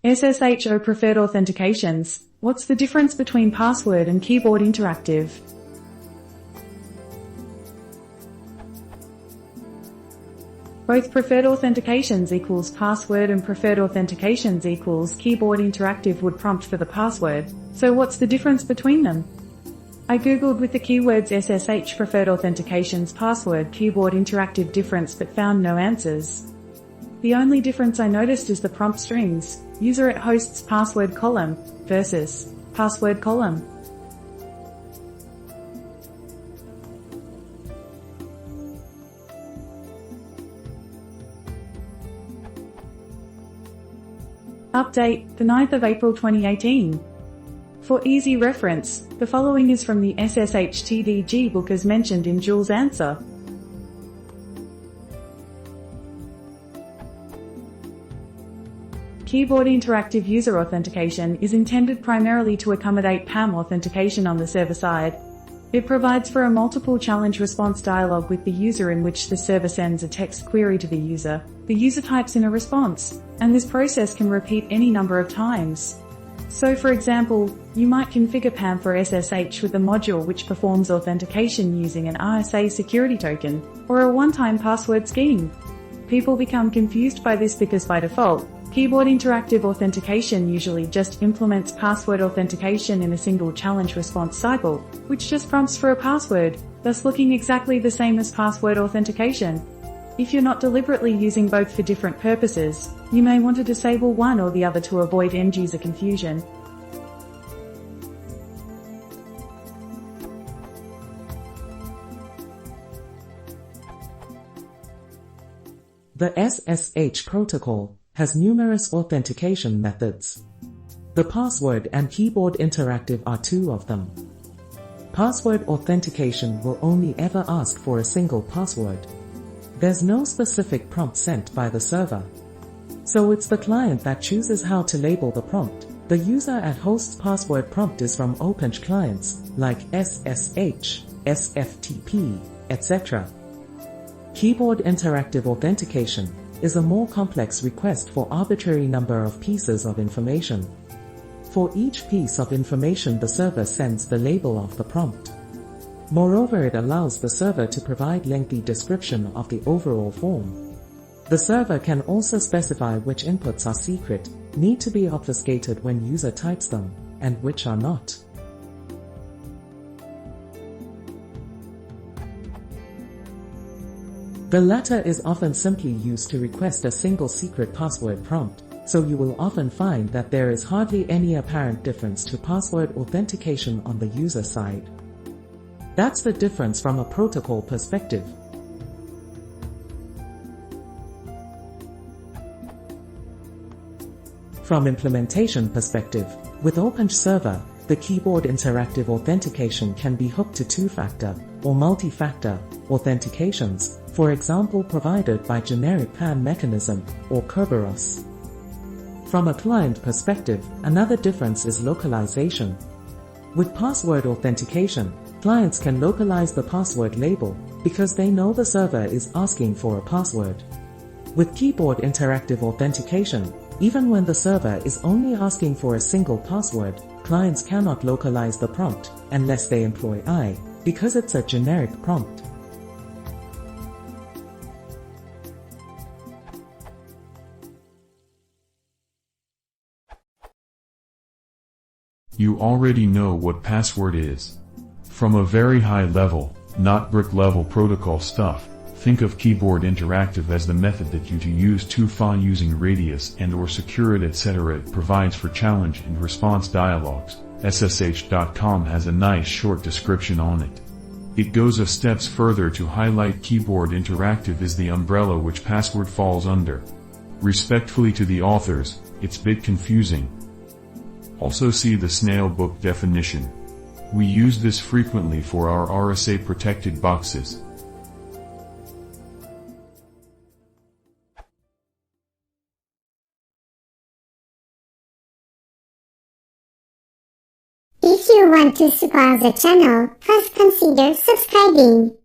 SSH or Preferred Authentications. What's the difference between password and keyboard interactive? Both Preferred Authentications equals password and Preferred Authentications equals keyboard interactive would prompt for the password. So what's the difference between them? I googled with the keywords SSH Preferred Authentications password keyboard interactive difference but found no answers. The only difference I noticed is the prompt strings, user at host's password column, versus password column. Update, the 9th of April 2018. For easy reference, the following is from the SSH TDG book as mentioned in Jules' answer. Keyboard Interactive User Authentication is intended primarily to accommodate PAM authentication on the server side. It provides for a multiple challenge response dialog with the user in which the server sends a text query to the user. The user types in a response, and this process can repeat any number of times. So for example, you might configure PAM for SSH with a module which performs authentication using an RSA security token, or a one-time password scheme. People become confused by this because by default, Keyboard Interactive Authentication usually just implements password authentication in a single challenge response cycle, which just prompts for a password, thus looking exactly the same as password authentication. If you're not deliberately using both for different purposes, you may want to disable one or the other to avoid end-user confusion. The SSH protocol has numerous authentication methods. The password and keyboard interactive are two of them. Password authentication will only ever ask for a single password. There's no specific prompt sent by the server. So it's the client that chooses how to label the prompt. The user at host's password prompt is from openssh clients, like SSH, SFTP, etc. Keyboard Interactive Authentication is a more complex request for arbitrary number of pieces of information. For each piece of information the server sends the label of the prompt. Moreover, it allows the server to provide lengthy description of the overall form. The server can also specify which inputs are secret, need to be obfuscated when user types them, and which are not. The latter is often simply used to request a single secret password prompt, so you will often find that there is hardly any apparent difference to password authentication on the user side. That's the difference from a protocol perspective. From implementation perspective, with openssh server, the keyboard interactive authentication can be hooked to two-factor or multi-factor authentications, for example provided by generic PAM mechanism or Kerberos. From a client perspective, another difference is localization. With password authentication, clients can localize the password label because they know the server is asking for a password. With keyboard interactive authentication, even when the server is only asking for a single password, clients cannot localize the prompt unless they employ I, because it's a generic prompt. You already know what password is. From a very high level, not brick level protocol stuff, think of keyboard interactive as the method that you use to using radius and or secure it etc. It provides for challenge and response dialogues. SSH.com has a nice short description on it. It goes a steps further to highlight keyboard interactive is the umbrella which password falls under. Respectfully to the authors, it's bit confusing. Also see the snail book definition. We use this frequently for our RSA protected boxes. If you want to support the channel, please consider subscribing.